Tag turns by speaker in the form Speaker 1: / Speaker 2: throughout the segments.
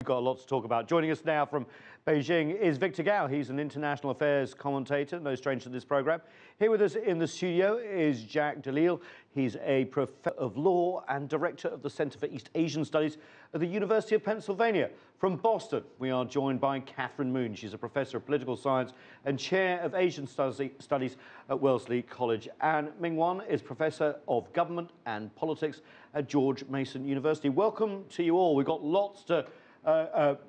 Speaker 1: We've got a lot to talk about. Joining us now from Beijing is Victor Gao. He's an international affairs commentator, no stranger to this program. Here with us in the studio is Jacques deLisle. He's a professor of law and director of the Center for East Asian Studies at the University of Pennsylvania. From Boston, we are joined by Katharine Moon. She's a professor of political science and chair of Asian Studies at Wellesley College. And Ming is professor of government and politics at George Mason University. Welcome to you all. We've got lots to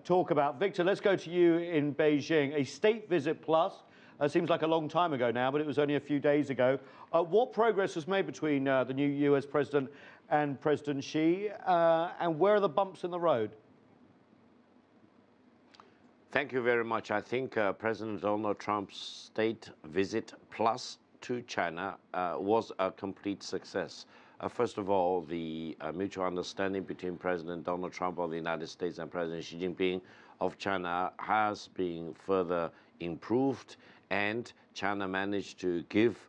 Speaker 1: talk about. Victor, let's go to you in Beijing. A state visit plus. Seems like a long time ago now, but it was only a few days ago. What progress was made between the new US president and President Xi, and where are the bumps in the road?
Speaker 2: Thank you very much. I think President Donald Trump's state visit plus to China was a complete success. First of all, the mutual understanding between President Donald Trump of the United States and President Xi Jinping of China has been further improved, and China managed to give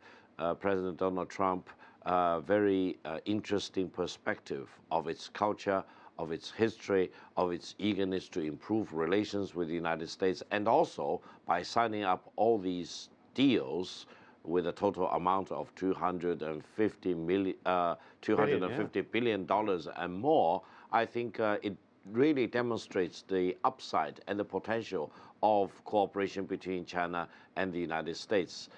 Speaker 2: President Donald Trump a very interesting perspective of its culture, of its history, of its eagerness to improve relations with the United States, and also by signing up all these deals with a total amount of $250 billion and more. I think it really demonstrates the upside and the potential of cooperation between China and the United States.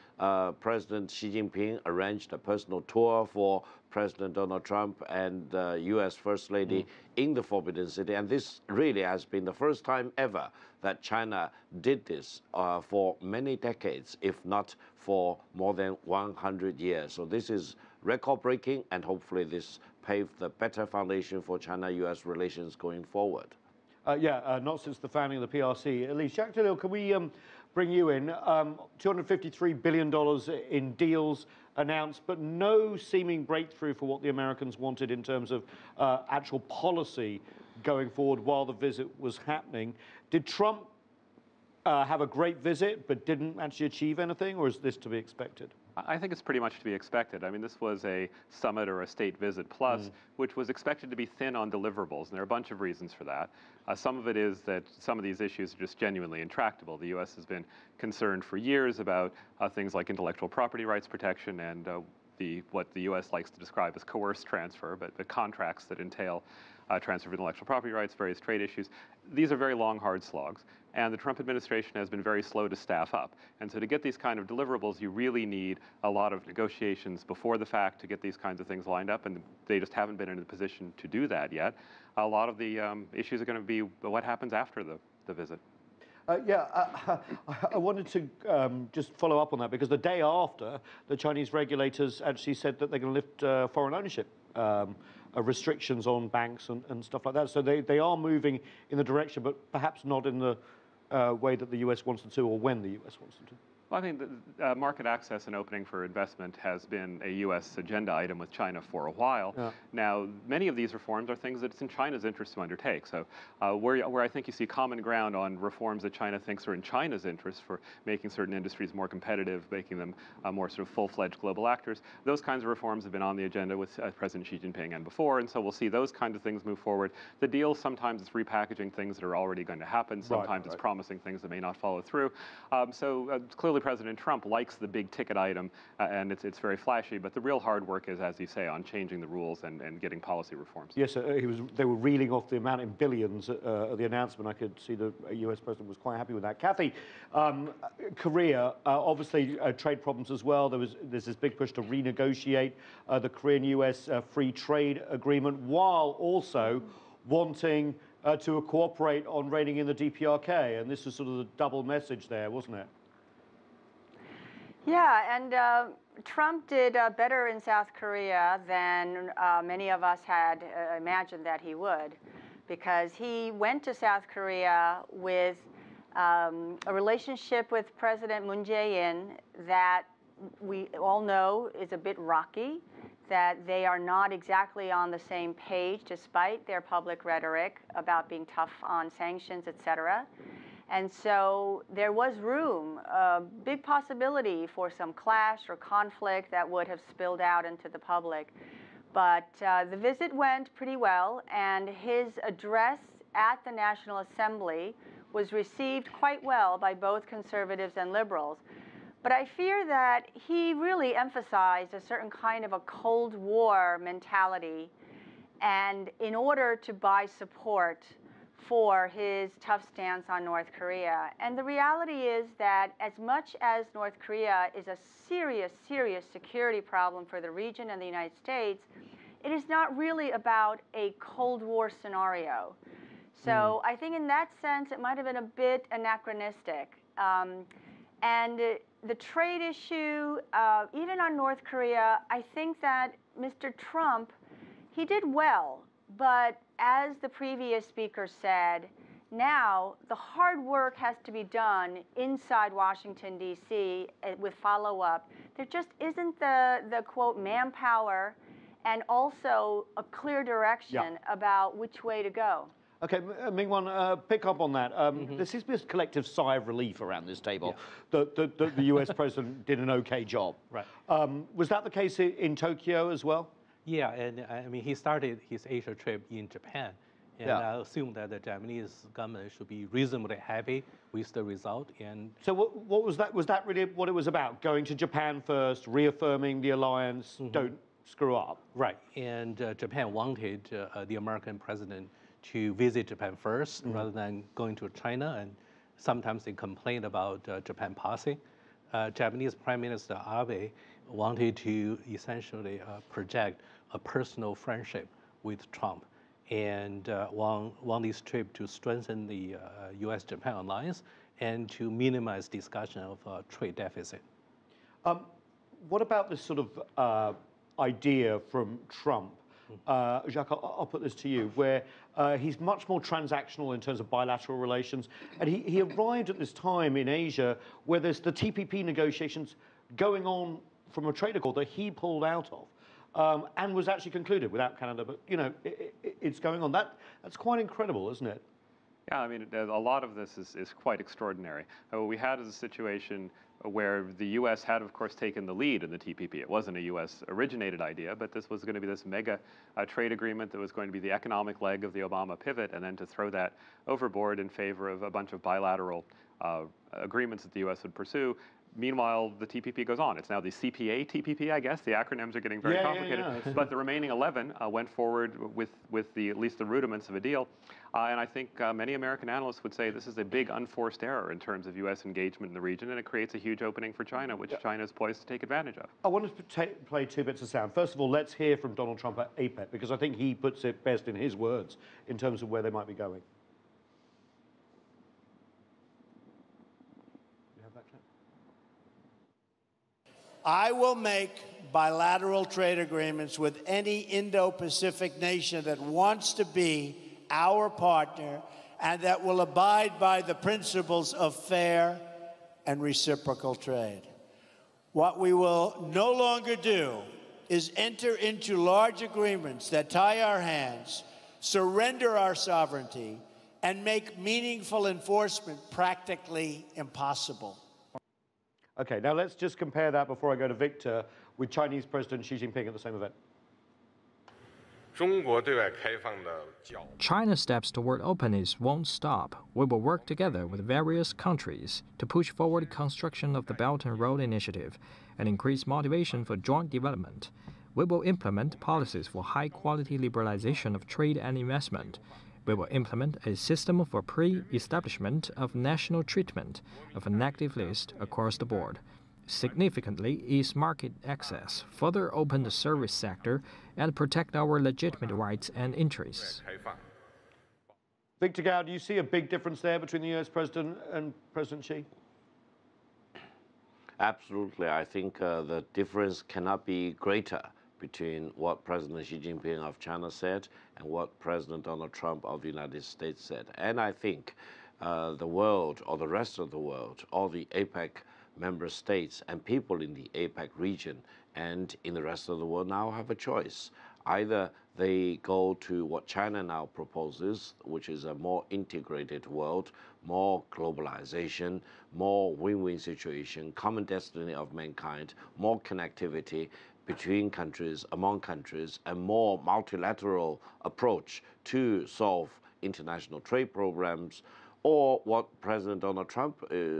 Speaker 2: President Xi Jinping arranged a personal tour for President Donald Trump and the U.S. First Lady in the Forbidden City, and this really has been the first time ever that China did this for many decades, if not for more than 100 years. So this is record-breaking, and hopefully this paved the better foundation for China-U.S. relations going forward.
Speaker 1: Not since the founding of the PRC. At least, Jacques deLisle, can we bring you in? $253 billion in deals announced, but no seeming breakthrough for what the Americans wanted in terms of actual policy going forward while the visit was happening. Did Trump have a great visit but didn't actually achieve anything, or is this to be expected?
Speaker 3: I think it's pretty much to be expected. I mean, this was a summit or a state visit plus, which was expected to be thin on deliverables, and there are a bunch of reasons for that. Some of it is that some of these issues are just genuinely intractable. The U.S. has been concerned for years about things like intellectual property rights protection and what the U.S. likes to describe as coerced transfer, but the contracts that entail transfer of intellectual property rights, various trade issues. These are very long, hard slogs, and the Trump administration has been very slow to staff up. And so to get these kind of deliverables, you really need a lot of negotiations before the fact to get these kinds of things lined up, and they just haven't been in a position to do that yet. A lot of the issues are going to be what happens after the visit.
Speaker 1: I wanted to just follow up on that, because the day after, the Chinese regulators actually said that they're going to lift foreign ownership restrictions on banks and stuff like that. So they are moving in the direction, but perhaps not in the way that the US wants them to, or when the US wants them to.
Speaker 3: Well, I think that market access and opening for investment has been a U.S. agenda item with China for a while. Yeah. Now, many of these reforms are things that it's in China's interest to undertake. So where I think you see common ground on reforms that China thinks are in China's interest for making certain industries more competitive, making them more sort of full-fledged global actors, those kinds of reforms have been on the agenda with President Xi Jinping and before, and so we'll see those kinds of things move forward. The deal, sometimes it's repackaging things that are already going to happen. Sometimes it's promising things that may not follow through. Clearly, President Trump likes the big ticket item, and it's very flashy, but the real hard work is, as you say, on changing the rules and getting policy reforms.
Speaker 1: Yes, they were reeling off the amount in billions at the announcement. I could see the US president was quite happy with that. Kathy, Korea, obviously trade problems as well. There's this big push to renegotiate the Korean-US free trade agreement, while also wanting to cooperate on reining in the DPRK, and this was sort of the double message there, wasn't it?
Speaker 4: Yeah, and Trump did better in South Korea than many of us had imagined that he would, because he went to South Korea with a relationship with President Moon Jae-in that we all know is a bit rocky, that they are not exactly on the same page despite their public rhetoric about being tough on sanctions, etc. And so there was room, a big possibility for some clash or conflict that would have spilled out into the public. But the visit went pretty well, and his address at the National Assembly was received quite well by both conservatives and liberals. But I fear that he really emphasized a certain kind of a Cold War mentality, and in order to buy support for his tough stance on North Korea. And the reality is that as much as North Korea is a serious, serious security problem for the region and the United States, it is not really about a Cold War scenario. So I think in that sense, it might have been a bit anachronistic. And the trade issue, even on North Korea, I think that Mr. Trump, he did well. But as the previous speaker said, now the hard work has to be done inside Washington, D.C. with follow-up. There just isn't the quote, manpower and also a clear direction about which way to go.
Speaker 1: Okay, Ming, pick up on that. There seems to be a collective sigh of relief around this table that the US president did an okay job.
Speaker 5: Right.
Speaker 1: Was that the case in Tokyo as well?
Speaker 5: Yeah, and I mean, he started his Asia trip in Japan, and I assume that the Japanese government should be reasonably happy with the result. And
Speaker 1: so, what was that? Was that really what it was about? Going to Japan first, reaffirming the alliance, don't screw up.
Speaker 5: Right, and Japan wanted the American president to visit Japan first rather than going to China, and sometimes they complained about Japan passing. Japanese Prime Minister Abe wanted to essentially project a personal friendship with Trump, and want this trip to strengthen the U.S.-Japan alliance and to minimize discussion of trade deficit.
Speaker 1: What about this sort of idea from Trump? Jacques, I'll put this to you, where he's much more transactional in terms of bilateral relations. And he arrived at this time in Asia where there's the TPP negotiations going on from a trade accord that he pulled out of and was actually concluded without Canada. But, you know, it's going on. That's quite incredible, isn't it?
Speaker 3: Yeah, I mean, a lot of this is quite extraordinary. What we had is a situation where the U.S. had, of course, taken the lead in the TPP. It wasn't a U.S.-originated idea, but this was going to be this mega trade agreement that was going to be the economic leg of the Obama pivot, and then to throw that overboard in favor of a bunch of bilateral agreements that the U.S. would pursue. Meanwhile, the TPP goes on. It's now the CPA TPP, I guess. The acronyms are getting very complicated. Yeah. But the remaining 11 went forward with at least the rudiments of a deal. And I think many American analysts would say this is a big unforced error in terms of U.S. engagement in the region, and it creates a huge opening for China, which China is poised to take advantage of.
Speaker 1: I want to play two bits of sound. First of all, let's hear from Donald Trump at APEC, because I think he puts it best in his words in terms of where they might be going.
Speaker 6: I will make bilateral trade agreements with any Indo-Pacific nation that wants to be our partner and that will abide by the principles of fair and reciprocal trade. What we will no longer do is enter into large agreements that tie our hands, surrender our sovereignty, and make meaningful enforcement practically impossible.
Speaker 1: Okay, now let's just compare that before I go to Victor with Chinese President Xi Jinping at the same event.
Speaker 7: China's steps toward openness won't stop. We will work together with various countries to push forward construction of the Belt and Road Initiative and increase motivation for joint development. We will implement policies for high-quality liberalization of trade and investment. We will implement a system for pre-establishment of national treatment of an active list across the board. Significantly ease market access, further open the service sector, and protect our legitimate rights and interests.
Speaker 1: Victor Gao, do you see a big difference there between the US President and President Xi?
Speaker 2: Absolutely. I think the difference cannot be greater between what President Xi Jinping of China said and what President Donald Trump of the United States said. And I think the world, or the rest of the world, all the APEC member states and people in the APEC region and in the rest of the world now have a choice. Either they go to what China now proposes, which is a more integrated world, more globalization, more win-win situation, common destiny of mankind, more connectivity between countries, among countries, a more multilateral approach to solve international trade programs, or what President Donald Trump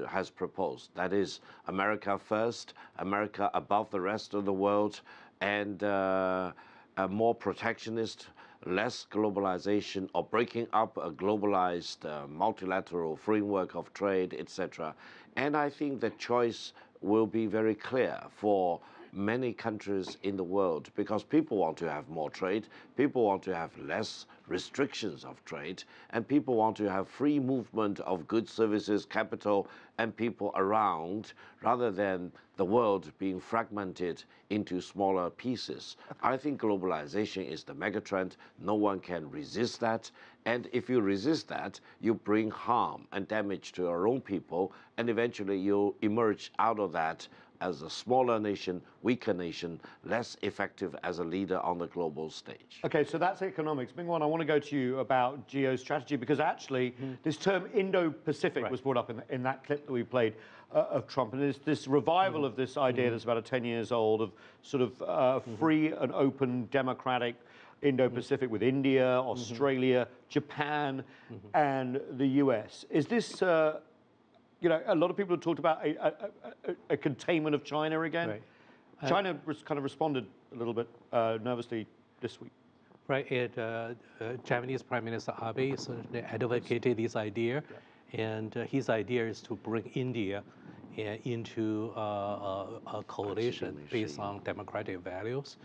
Speaker 2: has proposed. That is America first, America above the rest of the world, and a more protectionist, less globalization, or breaking up a globalized multilateral framework of trade, etc. And I think the choice will be very clear for many countries in the world, because people want to have more trade, people want to have less restrictions of trade, and people want to have free movement of goods, services, capital, and people around, rather than the world being fragmented into smaller pieces. I think globalization is the megatrend. No one can resist that. And if you resist that, you bring harm and damage to your own people, and eventually you'll emerge out of that as a smaller nation, weaker nation, less effective as a leader on the global stage.
Speaker 1: Okay, so that's economics. Ming-Wan, I want to go to you about geostrategy, because actually this term Indo-Pacific was brought up in that clip that we played of Trump, and there's this revival of this idea that's about 10 years old of sort of free and open democratic Indo-Pacific with India, Australia, Japan, and the US. Is this you know, a lot of people have talked about a containment of China again.
Speaker 5: Right.
Speaker 1: China kind of responded a little bit nervously this week.
Speaker 5: Right. Japanese Prime Minister Abe certainly advocated this idea, and his idea is to bring India into a coalition based on democratic values.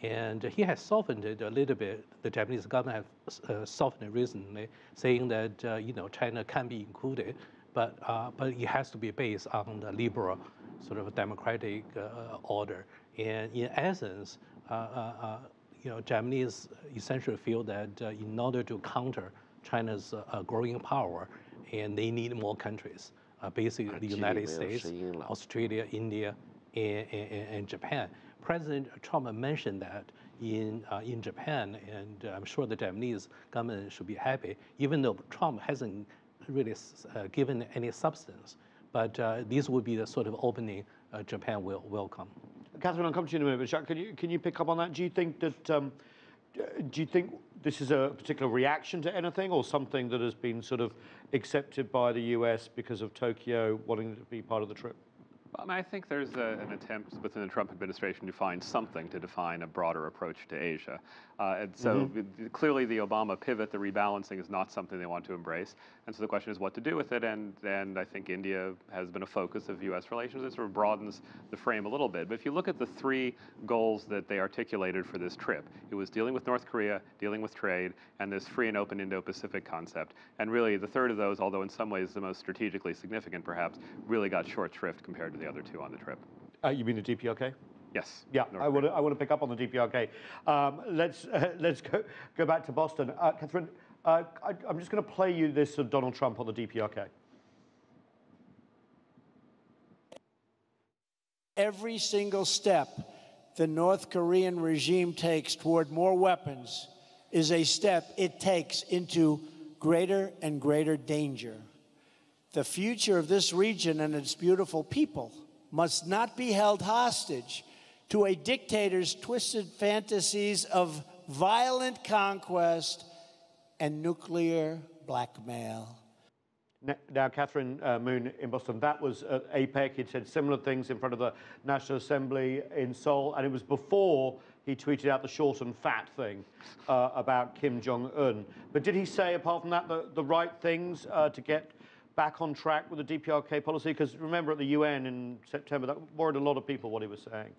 Speaker 5: And he has softened it a little bit. The Japanese government has softened it recently, saying that you know, China can be included, but it has to be based on the liberal sort of democratic order. And in essence, you know, Japanese essentially feel that in order to counter China's growing power, and they need more countries, basically the United States, Australia, India, and Japan. President Trump mentioned that in Japan, and I'm sure the Japanese government should be happy, even though Trump hasn't really given any substance. But this would be the sort of opening Japan will welcome.
Speaker 1: Katharine, I'll come to you in a minute, but Jacques, can you pick up on that? Do you think that do you think this is a particular reaction to anything, or something that has been sort of accepted by the US because of Tokyo wanting to be part of the trip?
Speaker 3: I think there's an attempt within the Trump administration to find something to define a broader approach to Asia. And so clearly the Obama pivot, the rebalancing, is not something they want to embrace. And so the question is what to do with it. And I think India has been a focus of U.S. relations. It sort of broadens the frame a little bit. But if you look at the three goals that they articulated for this trip, it was dealing with North Korea, dealing with trade, and this free and open Indo-Pacific concept. And really the third of those, although in some ways the most strategically significant perhaps, really got short shrift compared to the other two on the trip.
Speaker 1: You mean the DPRK?
Speaker 3: Yes.
Speaker 1: Yeah, I want to pick up on the DPRK. Let's go back to Boston. Katharine, I'm just going to play you this of Donald Trump on the DPRK.
Speaker 6: Every single step the North Korean regime takes toward more weapons is a step it takes into greater and greater danger. The future of this region and its beautiful people must not be held hostage to a dictator's twisted fantasies of violent conquest and nuclear blackmail.
Speaker 1: Now, Katharine Moon in Boston, that was at APEC. He'd said similar things in front of the National Assembly in Seoul, and it was before he tweeted out the short and fat thing about Kim Jong-un. But did he say, apart from that, the right things to get back on track with the DPRK policy? Because remember, at the UN in September, that worried a lot of people, what he was saying.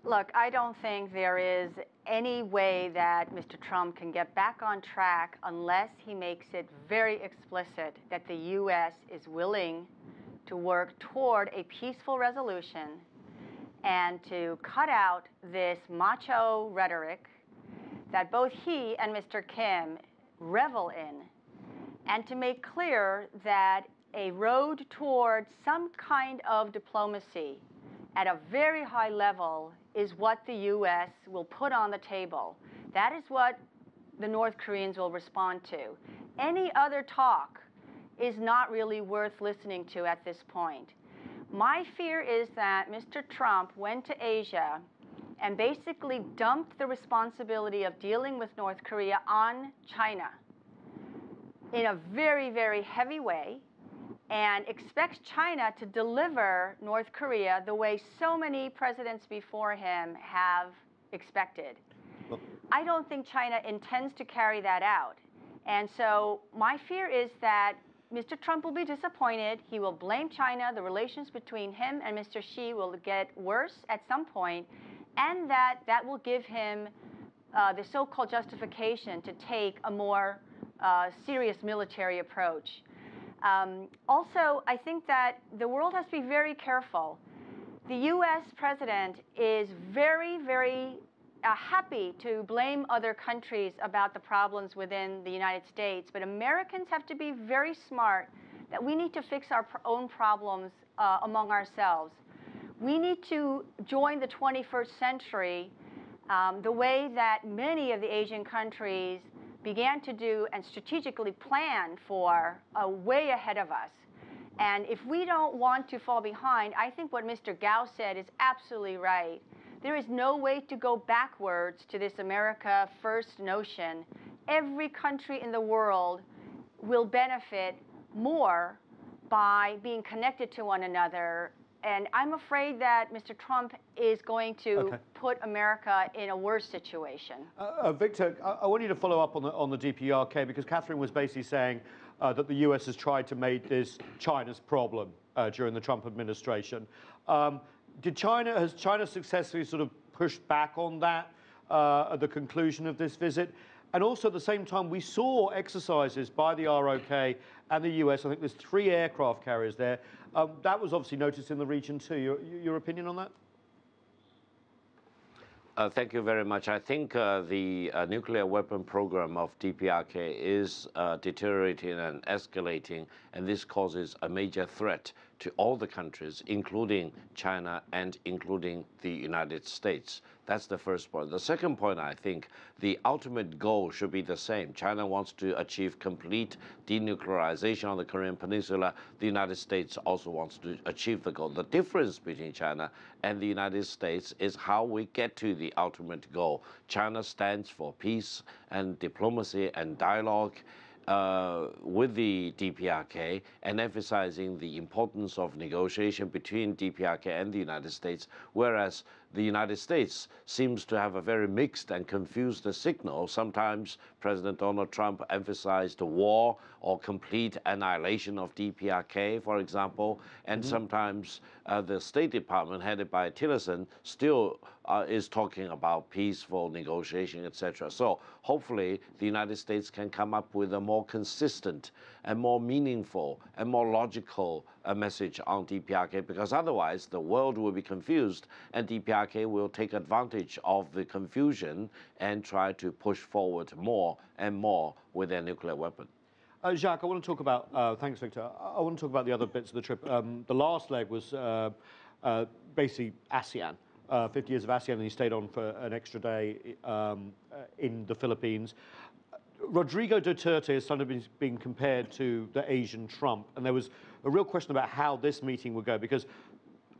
Speaker 4: Look, I don't think there is any way that Mr. Trump can get back on track unless he makes it very explicit that the U.S. is willing to work toward a peaceful resolution and to cut out this macho rhetoric that both he and Mr. Kim revel in, and to make clear that a road toward some kind of diplomacy at a very high level is what the U.S. will put on the table. That is what the North Koreans will respond to. Any other talk is not really worth listening to at this point. My fear is that Mr. Trump went to Asia and basically dumped the responsibility of dealing with North Korea on China in a very, very heavy way, and expects China to deliver North Korea the way so many presidents before him have expected. I don't think China intends to carry that out. And so my fear is that Mr. Trump will be disappointed. He will blame China. The relations between him and Mr. Xi will get worse at some point, and that will give him the so-called justification to take a more serious military approach. Also, I think that the world has to be very careful. The U.S. president is very, very happy to blame other countries about the problems within the United States, but Americans have to be very smart that we need to fix our own problems among ourselves. We need to join the 21st century the way that many of the Asian countries began to do and strategically plan for way ahead of us. And if we don't want to fall behind, I think what Mr. Gao said is absolutely right. There is no way to go backwards to this America First notion. Every country in the world will benefit more by being connected to one another. And I'm afraid that Mr. Trump is going to put America in a worse situation.
Speaker 1: Victor, I want you to follow up on the DPRK, because Katharine was basically saying that the US has tried to make this China's problem during the Trump administration. Has China successfully sort of pushed back on that at the conclusion of this visit? And also at the same time, we saw exercises by the ROK and the US. I think there's 3 aircraft carriers there. That was obviously noticed in the region too. Your opinion on that?
Speaker 2: Thank you very much. I think the nuclear weapon program of DPRK is deteriorating and escalating, and this causes a major threat to all the countries, including China and including the United States. That's the first point. The second point, I think the ultimate goal should be the same. China wants to achieve complete denuclearization on the Korean Peninsula. The United States also wants to achieve the goal. The difference between China and the United States is how we get to the ultimate goal. China stands for peace and diplomacy and dialogue with the DPRK, and emphasizing the importance of negotiation between DPRK and the United States, whereas the United States seems to have a very mixed and confused signal. Sometimes President Donald Trump emphasized war or complete annihilation of DPRK, for example, and sometimes the State Department, headed by Tillerson, still is talking about peaceful negotiation, etc. So hopefully the United States can come up with a more consistent and more meaningful and more logical message on DPRK, because otherwise the world will be confused and DPRK will take advantage of the confusion and try to push forward more and more with their nuclear weapon.
Speaker 1: Jacques, I want to talk about, thanks Victor, I want to talk about the other bits of the trip. The last leg was basically ASEAN, 50 years of ASEAN, and he stayed on for an extra day in the Philippines. Rodrigo Duterte has suddenly been compared to the Asian Trump, and there was a real question about how this meeting would go, because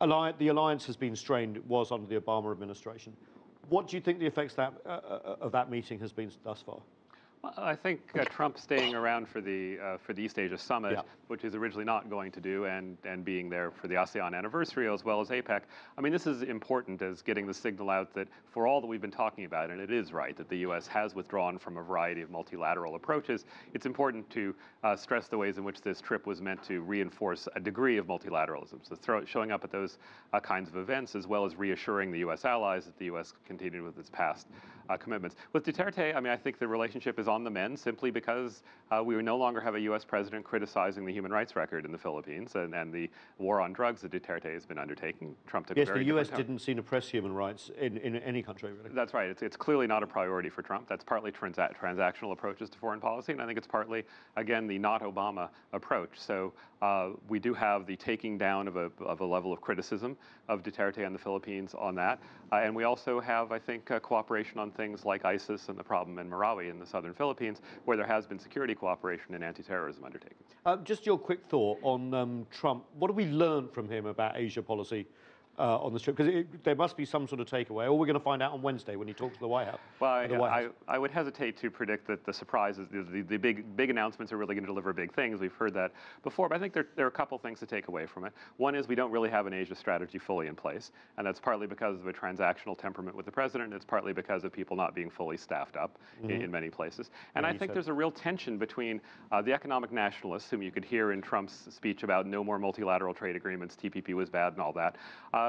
Speaker 1: the alliance has been strained, it was under the Obama administration. What do you think the effects of that meeting has been thus far?
Speaker 3: Well, I think Trump staying around for the East Asia Summit, which he's originally not going to do, and being there for the ASEAN anniversary as well as APEC. I mean, this is important as getting the signal out that for all that we've been talking about, and it is right that the U.S. has withdrawn from a variety of multilateral approaches, it's important to stress the ways in which this trip was meant to reinforce a degree of multilateralism. So showing up at those kinds of events, as well as reassuring the U.S. allies that the U.S. continued with its past commitments. With Duterte, I mean, I think the relationship is on the mend simply because we no longer have a U.S. president criticizing the human rights record in the Philippines and the war on drugs that Duterte has been undertaking. Trump took a very
Speaker 1: the U.S.
Speaker 3: different
Speaker 1: didn't seem to press human rights in any country, really.
Speaker 3: That's right. It's clearly not a priority for Trump. That's partly transactional approaches to foreign policy, and I think it's partly, again, the not Obama approach. So we do have the taking down of a level of criticism of Duterte and the Philippines on that. And we also have, I think, cooperation on things like ISIS and the problem in Marawi in the southern Philippines, where there has been security cooperation and anti-terrorism undertaken.
Speaker 1: Just your quick thought on Trump. What have we learned from him about Asia policy on this trip? Because there must be some sort of takeaway, or we're going to find out on Wednesday when he talks to the White House.
Speaker 3: Well, I would hesitate to predict that the surprises, the big announcements are really going to deliver big things. We've heard that before, but I think there are a couple things to take away from it. One is we don't really have an Asia strategy fully in place, and that's partly because of a transactional temperament with the president, and it's partly because of people not being fully staffed up in many places. And I think there's a real tension between the economic nationalists, whom you could hear in Trump's speech about no more multilateral trade agreements, TPP was bad and all that,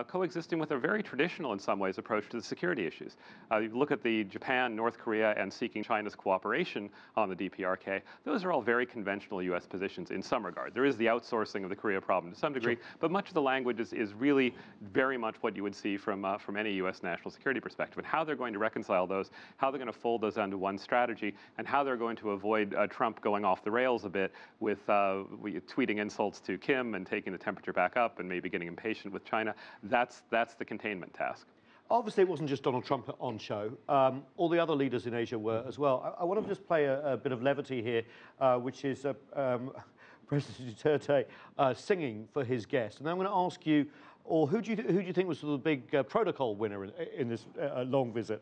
Speaker 3: coexisting with a very traditional, in some ways, approach to the security issues. You look at the Japan, North Korea, and seeking China's cooperation on the DPRK, those are all very conventional U.S. positions in some regard. There is the outsourcing of the Korea problem to some degree, but much of the language is really very much what you would see from any U.S. national security perspective. And how they're going to reconcile those, how they're going to fold those onto one strategy, and how they're going to avoid Trump going off the rails a bit with tweeting insults to Kim and taking the temperature back up and maybe getting impatient with China. That's the containment task.
Speaker 1: Obviously, it wasn't just Donald Trump on show. All the other leaders in Asia were as well. I want to just play a bit of levity here, which is President Duterte singing for his guest. And I'm going to ask you, or who do you think was the big protocol winner in this long visit?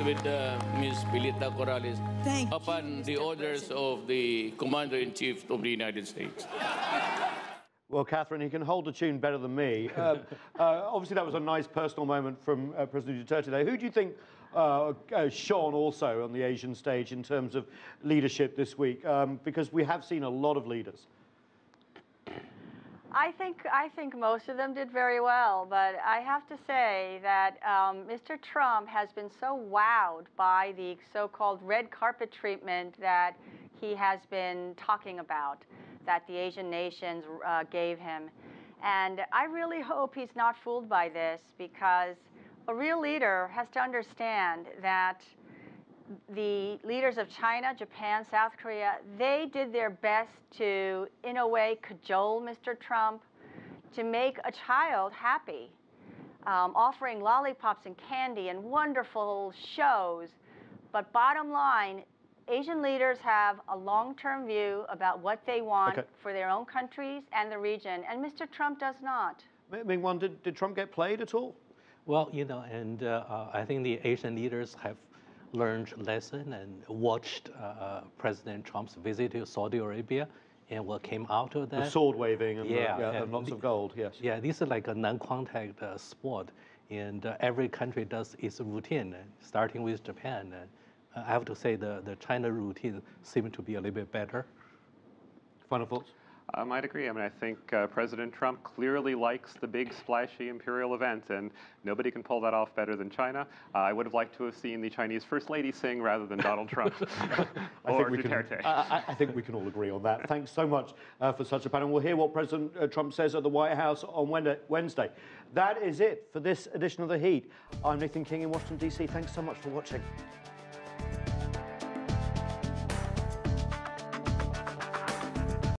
Speaker 8: With Ms. Pilita Corrales upon the orders of the Commander-in-Chief of the United States.
Speaker 1: Well, Catherine, he can hold the tune better than me. Obviously, that was a nice personal moment from President Duterte there. Who do you think shone also on the Asian stage in terms of leadership this week? Because we have seen a lot of leaders.
Speaker 4: I think most of them did very well, but I have to say that Mr. Trump has been so wowed by the so-called red carpet treatment that he has been talking about, that the Asian nations gave him. And I really hope he's not fooled by this, because a real leader has to understand that the leaders of China, Japan, South Korea, they did their best to, in a way, cajole Mr. Trump to make a child happy, offering lollipops and candy and wonderful shows. But bottom line, Asian leaders have a long-term view about what they want for their own countries and the region, and Mr. Trump does not.
Speaker 1: Ming, did Trump get played at all?
Speaker 5: Well, you know, and I think the Asian leaders have learned lesson and watched President Trump's visit to Saudi Arabia and what came out of that.
Speaker 1: The sword waving and,
Speaker 5: and
Speaker 1: lots of gold, yes.
Speaker 5: Yeah, this is like a non-contact sport, and every country does its routine, starting with Japan. I have to say the China routine seemed to be a little bit better.
Speaker 1: Final thoughts?
Speaker 3: I might agree. I mean, I think President Trump clearly likes the big, splashy imperial event, and nobody can pull that off better than China. I would have liked to have seen the Chinese First Lady sing rather than Donald Trump or Duterte.
Speaker 1: I think we can all agree on that. Thanks so much for such a panel. We'll hear what President Trump says at the White House on Wednesday. That is it for this edition of The Heat. I'm Nathan King in Washington, D.C. Thanks so much for watching.